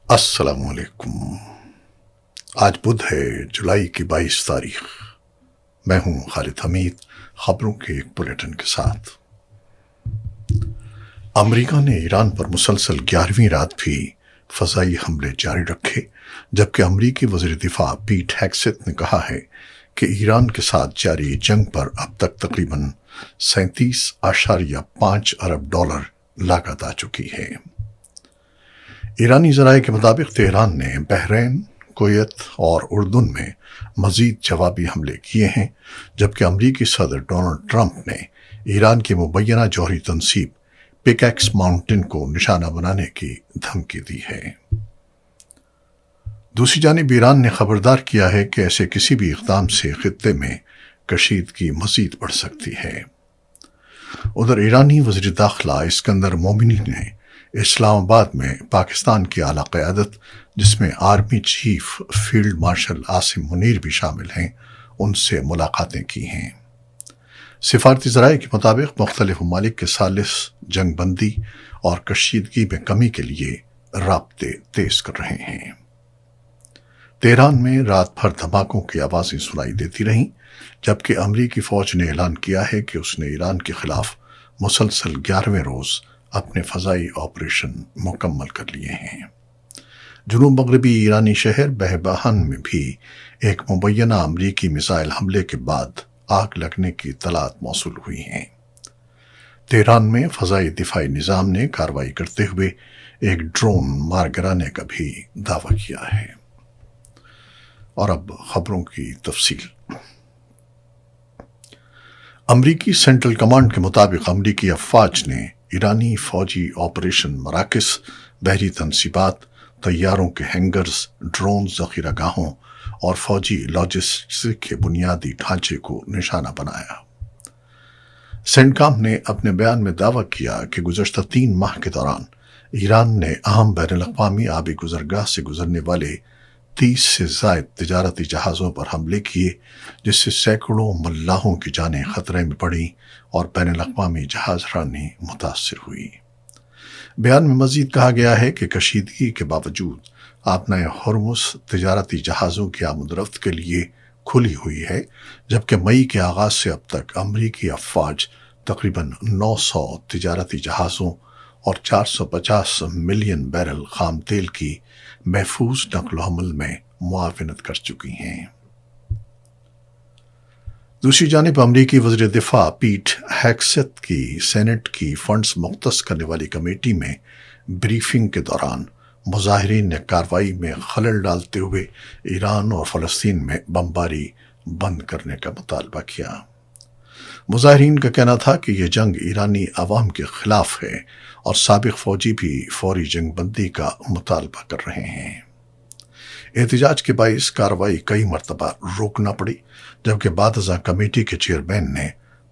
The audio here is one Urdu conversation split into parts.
السلام علیکم۔ آج بدھ ہے، جولائی کی 22 تاریخ۔ میں ہوں خالد حمید، خبروں کے ایک بلیٹن کے ساتھ۔ امریکہ نے ایران پر مسلسل 11ویں رات بھی فضائی حملے جاری رکھے، جبکہ امریکی وزیر دفاع پیٹ ہیگسیت نے کہا ہے کہ ایران کے ساتھ جاری جنگ پر اب تک تقریباً 37.5 ارب ڈالر لاگت آ چکی ہے۔ ایرانی ذرائع کے مطابق تہران نے بحرین، کویت اور اردن میں مزید جوابی حملے کیے ہیں، جبکہ امریکی صدر ڈونلڈ ٹرمپ نے ایران کی مبینہ جوہری تنصیب پک ایکس ماؤنٹین کو نشانہ بنانے کی دھمکی دی ہے۔ دوسری جانب ایران نے خبردار کیا ہے کہ ایسے کسی بھی اقدام سے خطے میں کشیدگی مزید بڑھ سکتی ہے۔ ادھر ایرانی وزیر داخلہ اسکندر مومنی نے اسلام آباد میں پاکستان کی اعلیٰ قیادت، جس میں army chief field marshal Asim Munir بھی شامل ہیں، ان سے ملاقاتیں کی ہیں۔ سفارتی ذرائع کے مطابق مختلف ممالک کے ثالث جنگ بندی اور کشیدگی میں کمی کے لیے رابطے تیز کر رہے ہیں۔ تہران میں رات بھر دھماکوں کی آوازیں سنائی دیتی رہیں، جبکہ امریکی فوج نے اعلان کیا ہے کہ اس نے ایران کے خلاف مسلسل 11ویں روز اپنے فضائی آپریشن مکمل کر لیے ہیں۔ جنوب مغربی ایرانی شہر بہبہان میں بھی ایک مبینہ امریکی میزائل حملے کے بعد آگ لگنے کی اطلاعات موصول ہوئی ہیں۔ تہران میں فضائی دفاعی نظام نے کارروائی کرتے ہوئے ایک ڈرون مار گرانے کا بھی دعویٰ کیا ہے۔ اور اب خبروں کی تفصیل۔ امریکی سینٹرل کمانڈ کے مطابق امریکی افواج نے ایرانی فوجی آپریشن مراکز، بحری تنصیبات، طیاروں کے ہینگرز، ڈرون ذخیرہ گاہوں اور فوجی لاجسٹک کے بنیادی ڈھانچے کو نشانہ بنایا۔ سینٹکام نے اپنے بیان میں دعویٰ کیا کہ گزشتہ 3 ماہ کے دوران ایران نے اہم بین الاقوامی آبی گزرگاہ سے گزرنے والے 30 سے زائد تجارتی جہازوں پر حملے کیے، جس سے سینکڑوں ملاحوں کی جانیں خطرے میں پڑیں اور بین الاقوامی جہاز رانی متاثر ہوئی۔ بیان میں مزید کہا گیا ہے کہ کشیدگی کے باوجود آبنائے ہرمز تجارتی جہازوں کی آمد و رفت کے لیے کھلی ہوئی ہے، جبکہ مئی کے آغاز سے اب تک امریکی افواج تقریباً 900 تجارتی جہازوں اور 450 ملین بیرل خام تیل کی محفوظ نقل و حمل میں معاونت کر چکی ہیں۔ دوسری جانب امریکی وزیر دفاع پیٹ ہیگسیت کی سینٹ کی فنڈز مختص کرنے والی کمیٹی میں بریفنگ کے دوران مظاہرین نے کارروائی میں خلل ڈالتے ہوئے ایران اور فلسطین میں بمباری بند کرنے کا مطالبہ کیا۔ مظاہرین کا کہنا تھا کہ یہ جنگ ایرانی عوام کے خلاف ہے اور سابق فوجی بھی فوری جنگ بندی کا مطالبہ کر رہے ہیں۔ احتجاج کے باعث کارروائی کئی مرتبہ روکنا پڑی، جبکہ بعد ازاں کمیٹی کے چیئرمین نے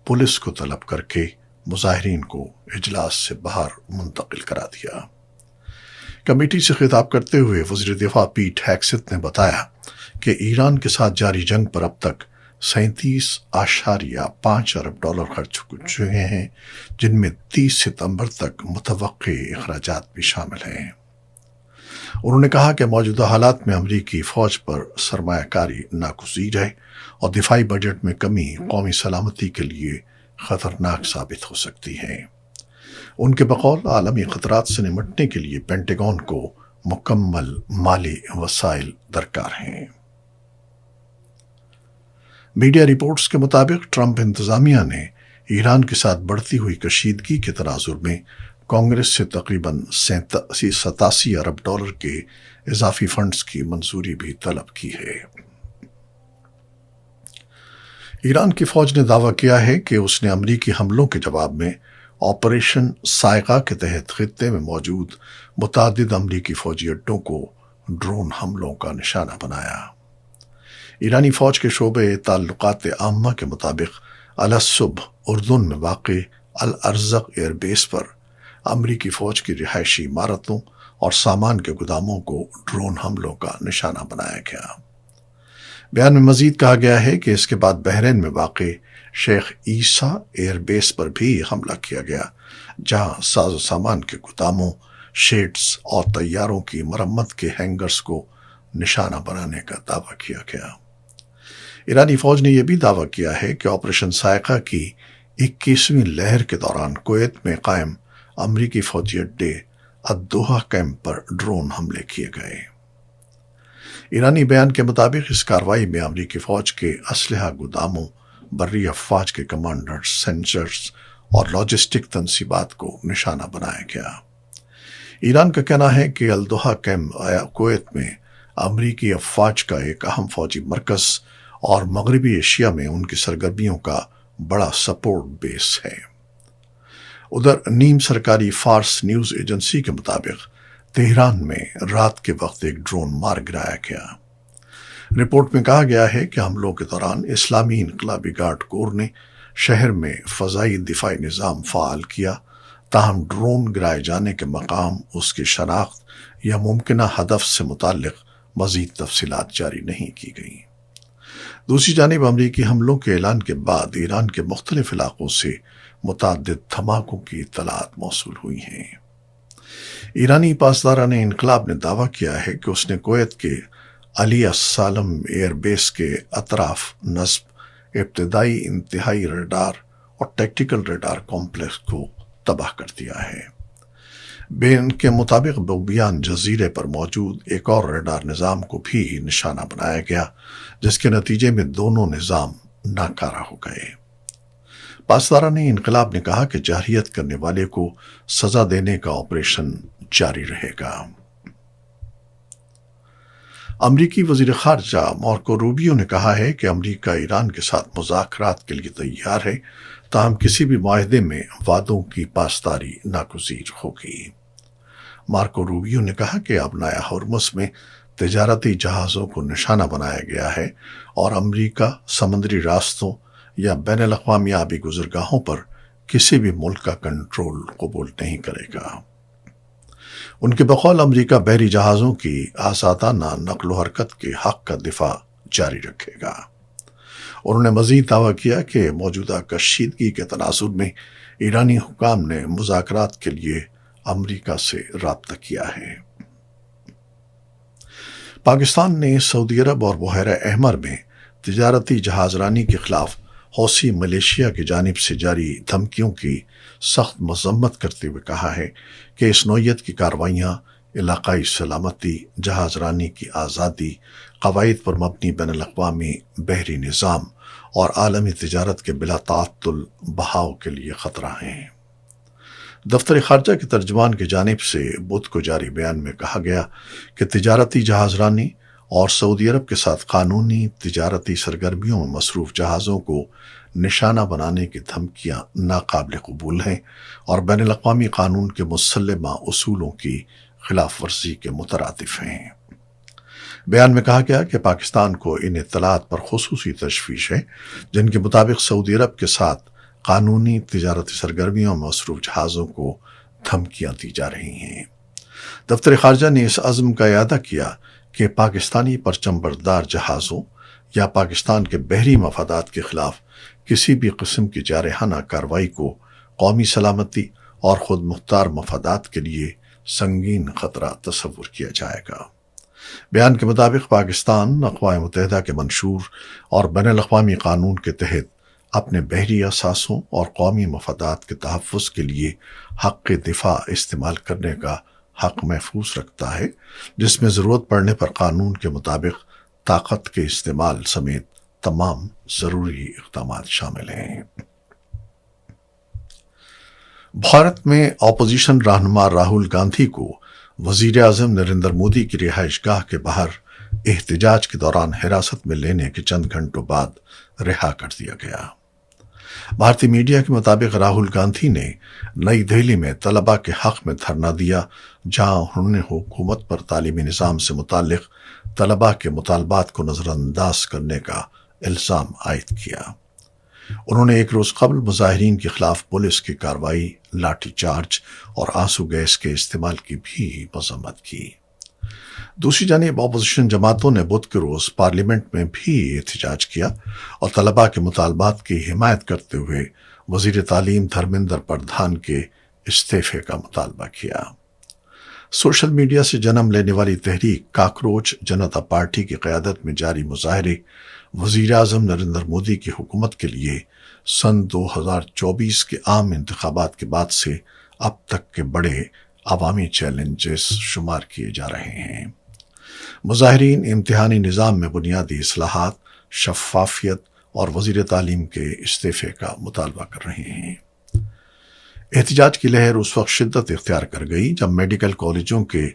پولیس کو طلب کر کے مظاہرین کو اجلاس سے باہر منتقل کرا دیا۔ کمیٹی سے خطاب کرتے ہوئے وزیر دفاع پیٹ ہیگسیت نے بتایا کہ ایران کے ساتھ جاری جنگ پر اب تک 37.5 ارب ڈالر خرچ ہو چکے ہیں، جن میں 30 ستمبر تک متوقع اخراجات بھی شامل ہیں۔ انہوں نے کہا کہ موجودہ حالات میں امریکی فوج پر سرمایہ کاری ناگزیر ہے اور دفاعی بجٹ میں کمی قومی سلامتی کے لیے خطرناک ثابت ہو سکتی ہے۔ ان کے بقول عالمی خطرات سے نمٹنے کے لیے پینٹاگون کو مکمل مالی وسائل درکار ہیں۔ میڈیا رپورٹس کے مطابق ٹرمپ انتظامیہ نے ایران کے ساتھ بڑھتی ہوئی کشیدگی کے تناظر میں کانگریس سے تقریباً 87 ارب ڈالر کے اضافی فنڈز کی منظوری بھی طلب کی ہے۔ ایران کی فوج نے دعویٰ کیا ہے کہ اس نے امریکی حملوں کے جواب میں آپریشن صاعقہ کے تحت خطے میں موجود متعدد امریکی فوجی اڈوں کو ڈرون حملوں کا نشانہ بنایا۔ ایرانی فوج کے شعبہ تعلقات عامہ کے مطابق الصبح اردن میں واقع الارزق ایئر بیس پر امریکی فوج کی رہائشی عمارتوں اور سامان کے گوداموں کو ڈرون حملوں کا نشانہ بنایا گیا۔ بیان میں مزید کہا گیا ہے کہ اس کے بعد بحرین میں واقع شیخ عیسیٰ ایئر بیس پر بھی حملہ کیا گیا، جہاں ساز و سامان کے گوداموں، شیڈز اور طیاروں کی مرمت کے ہینگرز کو نشانہ بنانے کا دعویٰ کیا گیا۔ ایرانی فوج نے یہ بھی دعویٰ کیا ہے کہ آپریشن صاعقہ کی 21ویں لہر کے دوران کویت میں قائم امریکی فوجی اڈے الدوحہ کیمپ پر ڈرون حملے کیے گئے۔ ایرانی بیان کے مطابق اس کارروائی میں امریکی فوج کے اسلحہ گوداموں، بری افواج کے کمانڈرز، سینسرز اور لاجسٹک تنصیبات کو نشانہ بنایا گیا۔ ایران کا کہنا ہے کہ الدوحہ کیمپ کویت میں امریکی افواج کا ایک اہم فوجی مرکز اور مغربی ایشیا میں ان کی سرگرمیوں کا بڑا سپورٹ بیس ہے۔ ادھر نیم سرکاری فارس نیوز ایجنسی کے مطابق تہران میں رات کے وقت ایک ڈرون مار گرایا گیا۔ رپورٹ میں کہا گیا ہے کہ حملوں کے دوران اسلامی انقلابی گارڈ کور نے شہر میں فضائی دفاعی نظام فعال کیا، تاہم ڈرون گرائے جانے کے مقام، اس کی شناخت یا ممکنہ ہدف سے متعلق مزید تفصیلات جاری نہیں کی گئیں۔ دوسری جانب امریکی حملوں کے اعلان کے بعد ایران کے مختلف علاقوں سے متعدد دھماکوں کی اطلاعات موصول ہوئی ہیں۔ ایرانی پاسداران انقلاب نے دعویٰ کیا ہے کہ اس نے کویت کے علی السالم ایئر بیس کے اطراف نصب ابتدائی انتہائی ریڈار اور ٹیکٹیکل ریڈار کمپلیکس کو تباہ کر دیا ہے۔ بین کے مطابق بوبیان جزیرے پر موجود ایک اور ریڈار نظام کو بھی نشانہ بنایا گیا، جس کے نتیجے میں دونوں نظام ناکارہ ہو گئے۔ پاسداران انقلاب نے کہا کہ جارحیت کرنے والے کو سزا دینے کا آپریشن جاری رہے گا۔ امریکی وزیر خارجہ مارکو روبیو نے کہا ہے کہ امریکہ ایران کے ساتھ مذاکرات کے لیے تیار ہے، تاہم کسی بھی معاہدے میں وعدوں کی پاسداری ناگزیر ہوگی۔ مارکو روبیو نے کہا کہ اب نیا ہرمز میں تجارتی جہازوں کو نشانہ بنایا گیا ہے اور امریکہ سمندری راستوں یا بین الاقوامی آبی گزرگاہوں پر کسی بھی ملک کا کنٹرول قبول نہیں کرے گا۔ ان کے بقول امریکہ بحری جہازوں کی آزادانہ نقل و حرکت کے حق کا دفاع جاری رکھے گا۔ انہوں نے مزید دعویٰ کیا کہ موجودہ کشیدگی کے تناظر میں ایرانی حکام نے مذاکرات کے لیے امریکہ سے رابطہ کیا ہے۔ پاکستان نے سعودی عرب اور بحیرہ احمر میں تجارتی جہاز رانی کے خلاف حوثی ملیشیا کی جانب سے جاری دھمکیوں کی سخت مذمت کرتے ہوئے کہا ہے کہ اس نوعیت کی کارروائیاں علاقائی سلامتی، جہاز رانی کی آزادی، قواعد پر مبنی بین الاقوامی بحری نظام اور عالمی تجارت کے بلا تعطل بہاؤ کے لیے خطرہ ہیں۔ دفتر خارجہ کے ترجمان کی جانب سے بدھ کو جاری بیان میں کہا گیا کہ تجارتی جہاز رانی اور سعودی عرب کے ساتھ قانونی تجارتی سرگرمیوں میں مصروف جہازوں کو نشانہ بنانے کی دھمکیاں ناقابل قبول ہیں اور بین الاقوامی قانون کے مسلمہ اصولوں کی خلاف ورزی کے مترادف ہیں۔ بیان میں کہا گیا کہ پاکستان کو ان اطلاعات پر خصوصی تشویش ہے جن کے مطابق سعودی عرب کے ساتھ قانونی تجارتی سرگرمیوں میں مصروف جہازوں کو دھمکیاں دی جا رہی ہیں۔ دفتر خارجہ نے اس عزم کا اعادہ کیا کہ پاکستانی پرچم بردار جہازوں یا پاکستان کے بحری مفادات کے خلاف کسی بھی قسم کی جارحانہ کارروائی کو قومی سلامتی اور خود مختار مفادات کے لیے سنگین خطرہ تصور کیا جائے گا۔ بیان کے مطابق پاکستان اقوام متحدہ کے منشور اور بین الاقوامی قانون کے تحت اپنے بحری اثاثوں اور قومی مفادات کے تحفظ کے لیے حق دفاع استعمال کرنے کا حق محفوظ رکھتا ہے، جس میں ضرورت پڑنے پر قانون کے مطابق طاقت کے استعمال سمیت تمام ضروری اقدامات شامل ہیں۔ بھارت میں اپوزیشن رہنما راہل گاندھی کو وزیر اعظم نریندر مودی کی رہائش گاہ کے باہر احتجاج کے دوران حراست میں لینے کے چند گھنٹوں بعد رہا کر دیا گیا۔ بھارتی میڈیا کے مطابق راہل گاندھی نے نئی دہلی میں طلباء کے حق میں دھرنا دیا، جہاں انہوں نے حکومت پر تعلیمی نظام سے متعلق طلباء کے مطالبات کو نظر انداز کرنے کا الزام عائد کیا۔ انہوں نے ایک روز قبل مظاہرین کے خلاف پولیس کی کارروائی، لاٹھی چارج اور آنسو گیس کے استعمال کی بھی مذمت کی۔ دوسری جانب اپوزیشن جماعتوں نے بدھ کے روز پارلیمنٹ میں بھی احتجاج کیا اور طلباء کے مطالبات کی حمایت کرتے ہوئے وزیر تعلیم دھرمیندر پردھان کے استعفے کا مطالبہ کیا۔ سوشل میڈیا سے جنم لینے والی تحریک کاکروچ جنتا پارٹی کی قیادت میں جاری مظاہرے وزیر اعظم نریندر مودی کی حکومت کے لیے سن 2024 کے عام انتخابات کے بعد سے اب تک کے بڑے عوامی چیلنجز شمار کیے جا رہے ہیں۔ مظاہرین امتحانی نظام میں بنیادی اصلاحات، شفافیت اور وزیر تعلیم کے استعفے کا مطالبہ کر رہے ہیں۔ احتجاج کی لہر اس وقت شدت اختیار کر گئی جب میڈیکل کالجوں کے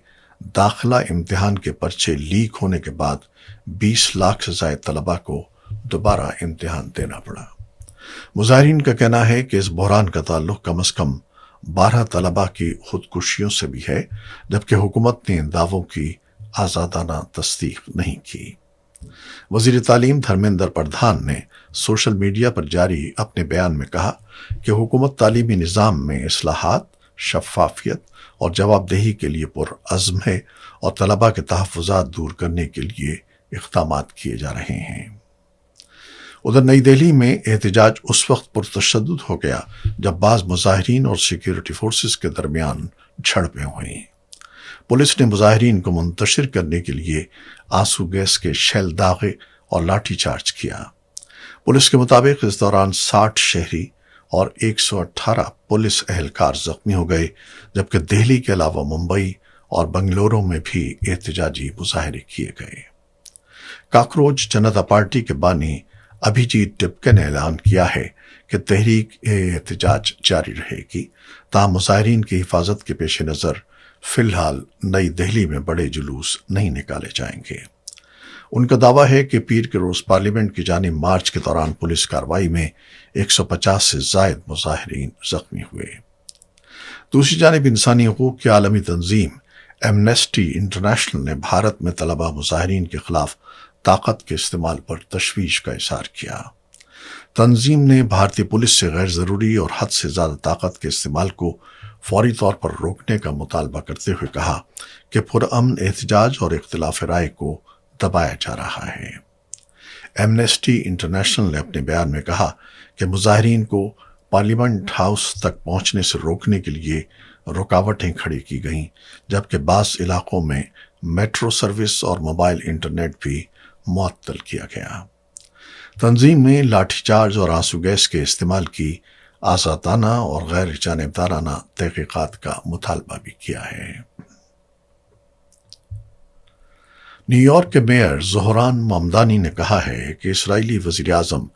داخلہ امتحان کے پرچے لیک ہونے کے بعد 20 لاکھ سے زائد طلباء کو دوبارہ امتحان دینا پڑا۔ مظاہرین کا کہنا ہے کہ اس بحران کا تعلق کم از کم 12 طلباء کی خودکشیوں سے بھی ہے، جبکہ حکومت نے ان دعووں کی آزادانہ تصدیق نہیں کی۔ وزیر تعلیم دھرمیندر پردھان نے سوشل میڈیا پر جاری اپنے بیان میں کہا کہ حکومت تعلیمی نظام میں اصلاحات، شفافیت اور جواب دہی کے لیے پرعزم ہے اور طلباء کے تحفظات دور کرنے کے لیے اقدامات کیے جا رہے ہیں۔ ادھر نئی دہلی میں احتجاج اس وقت پرتشدد ہو گیا جب بعض مظاہرین اور سیکیورٹی فورسز کے درمیان جھڑپیں ہوئیں۔ پولیس نے مظاہرین کو منتشر کرنے کے لیے آنسو گیس کے شیل داغے اور لاٹھی چارج کیا۔ پولیس کے مطابق اس دوران 60 شہری اور 118 پولیس اہلکار زخمی ہو گئے، جبکہ دہلی کے علاوہ ممبئی اور بنگلورو میں بھی احتجاجی مظاہرے کیے گئے۔ کاکروچ جنتا پارٹی کے بانی ابھیجیت ٹپکے نے اعلان کیا ہے کہ تحریک احتجاج جاری رہے گی، تاہم مظاہرین کی حفاظت کے پیش نظر فی الحال نئی دہلی میں بڑے جلوس نہیں نکالے جائیں گے۔ ان کا دعویٰ ہے کہ پیر کے روز پارلیمنٹ کی جانب مارچ کے دوران پولیس کارروائی میں 150 سے زائد مظاہرین زخمی ہوئے۔ دوسری جانب انسانی حقوق کی عالمی تنظیم ایمنسٹی انٹرنیشنل نے بھارت میں طلبہ مظاہرین کے خلاف طاقت کے استعمال پر تشویش کا اظہار کیا۔ تنظیم نے بھارتی پولیس سے غیر ضروری اور حد سے زیادہ طاقت کے استعمال کو فوری طور پر روکنے کا مطالبہ کرتے ہوئے کہا کہ پرامن احتجاج اور اختلاف رائے کو دبایا جا رہا ہے۔ ایمنسٹی انٹرنیشنل نے اپنے بیان میں کہا کہ مظاہرین کو پارلیمنٹ ہاؤس تک پہنچنے سے روکنے کے لیے رکاوٹیں کھڑی کی گئیں، جبکہ بعض علاقوں میں میٹرو سروس اور موبائل انٹرنیٹ بھی معطل کیا گیا۔ تنظیم نے لاٹھی چارج اور آنسو گیس کے استعمال کی آزادانہ اور غیر جانبدارانہ تحقیقات کا مطالبہ بھی کیا ہے۔ نیو یارک کے میئر زہران ممدانی نے کہا ہے کہ اسرائیلی وزیر اعظم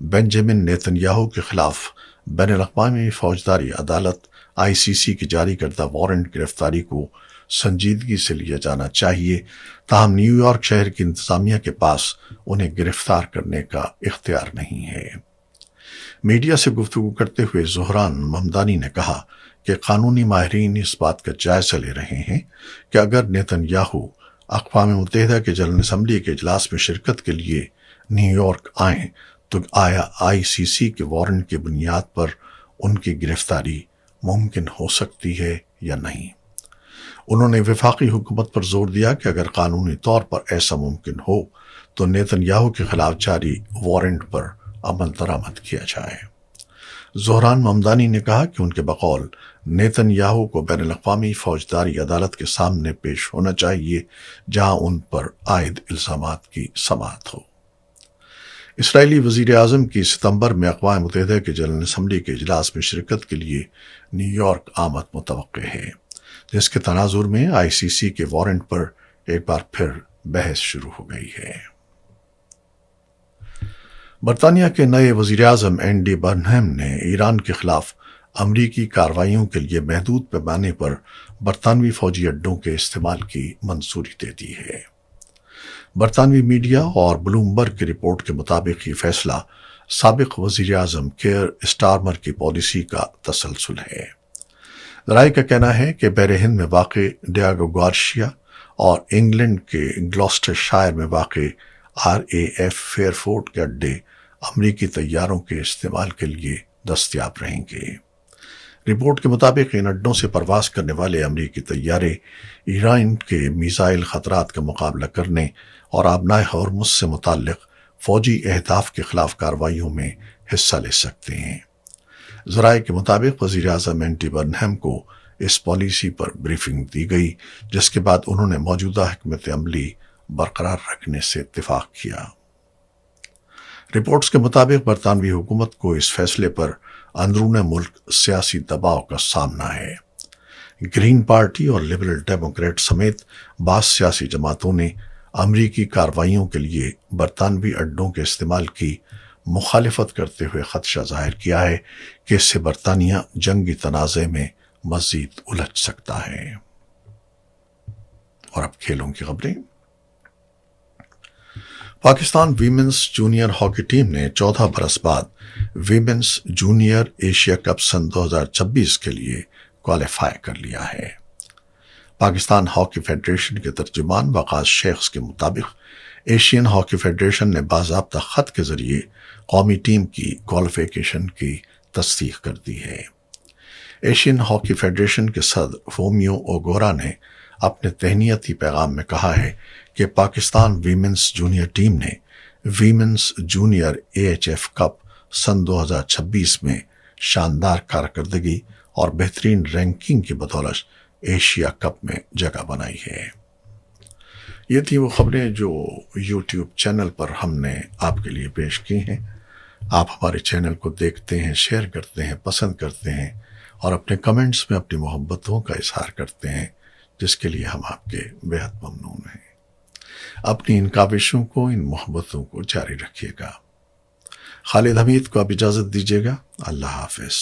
بنجامن نیتن یاہو کے خلاف بین الاقوامی فوجداری عدالت ICC کی جاری کردہ وارنٹ گرفتاری کو سنجیدگی سے لیا جانا چاہیے، تاہم نیو یارک شہر کی انتظامیہ کے پاس انہیں گرفتار کرنے کا اختیار نہیں ہے۔ میڈیا سے گفتگو کرتے ہوئے زہران ممدانی نے کہا کہ قانونی ماہرین اس بات کا جائزہ لے رہے ہیں کہ اگر نیتن یاہو اقوام متحدہ کے جنرل اسمبلی کے اجلاس میں شرکت کے لیے نیو یارک آئیں تو آیا ICC کے وارنٹ کی بنیاد پر ان کی گرفتاری ممکن ہو سکتی ہے یا نہیں۔ انہوں نے وفاقی حکومت پر زور دیا کہ اگر قانونی طور پر ایسا ممکن ہو تو نیتن یاہو کے خلاف جاری وارنٹ پر عمل درآمد کیا جائے۔ زہران ممدانی نے کہا کہ ان کے بقول نیتن یاہو کو بین الاقوامی فوجداری عدالت کے سامنے پیش ہونا چاہیے، جہاں ان پر عائد الزامات کی سماعت ہو۔ اسرائیلی وزیر اعظم کی ستمبر میں اقوام متحدہ کے جنرل اسمبلی کے اجلاس میں شرکت کے لیے نیو یارک آمد متوقع ہے، جس کے تناظر میں ICC کے وارنٹ پر ایک بار پھر بحث شروع ہو گئی ہے۔ برطانیہ کے نئے وزیر اعظم اینڈی برنہم نے ایران کے خلاف امریکی کارروائیوں کے لیے محدود پیمانے پر برطانوی فوجی اڈوں کے استعمال کی منظوری دے دی ہے۔ برطانوی میڈیا اور بلومبرگ کی رپورٹ کے مطابق یہ فیصلہ سابق وزیر اعظم کیئر اسٹارمر کی پالیسی کا تسلسل ہے۔ ذرائع کا کہنا ہے کہ بحر ہند میں واقع ڈیاگو گارشیا اور انگلینڈ کے گلوسٹر شائر میں واقع RAF فیئرفورٹ کے اڈے امریکی طیاروں کے استعمال کے لیے دستیاب رہیں گے۔ رپورٹ کے مطابق ان اڈوں سے پرواز کرنے والے امریکی طیارے ایران کے میزائل خطرات کا مقابلہ کرنے اور آبنائے ہرمز سے متعلق فوجی اہداف کے خلاف کارروائیوں میں حصہ لے سکتے ہیں۔ ذرائع کے مطابق وزیر اعظم اینڈی برنہم کو اس پالیسی پر بریفنگ دی گئی، جس کے بعد انہوں نے موجودہ حکمت عملی برقرار رکھنے سے اتفاق کیا۔ رپورٹس کے مطابق برطانوی حکومت کو اس فیصلے پر اندرون ملک سیاسی دباؤ کا سامنا ہے۔ گرین پارٹی اور لبرل ڈیموکریٹ سمیت بعض سیاسی جماعتوں نے امریکی کارروائیوں کے لیے برطانوی اڈوں کے استعمال کی مخالفت کرتے ہوئے خدشہ ظاہر کیا ہے کہ اس سے برطانیہ جنگی تنازع میں مزید الجھ سکتا ہے۔ اور اب کھیلوں کی خبریں۔ Pakistan women's junior hockey team نے 14 برس بعد ویمنز جونیئر ایشیا کپ سن 2026 کے لیے کوالیفائی کر لیا ہے۔ پاکستان ہاکی فیڈریشن کے ترجمان وقاص شیخ کے مطابق ایشین ہاکی فیڈریشن نے باضابطہ خط کے ذریعے قومی ٹیم کی کوالیفیکیشن کی تصدیق کر دی ہے۔ ایشین ہاکی فیڈریشن کے صدر فومیو اوگورا نے اپنے تہنیتی پیغام میں کہا ہے کہ پاکستان ویمنز جونیئر ٹیم نے ویمنز جونیئر AHF کپ سن 2026 میں شاندار کارکردگی اور بہترین رینکنگ کی بدولت ایشیا کپ میں جگہ بنائی ہے۔ یہ تھی وہ خبریں جو یوٹیوب چینل پر ہم نے آپ کے لیے پیش کی ہیں۔ آپ ہمارے چینل کو دیکھتے ہیں، شیئر کرتے ہیں، پسند کرتے ہیں اور اپنے کمنٹس میں اپنی محبتوں کا اظہار کرتے ہیں، جس کے لیے ہم آپ کے بہت ممنون ہیں۔ اپنی ان کاوشوں کو، ان محبتوں کو جاری رکھیے گا۔ خالد حمید کو اب اجازت دیجیے گا۔ اللہ حافظ۔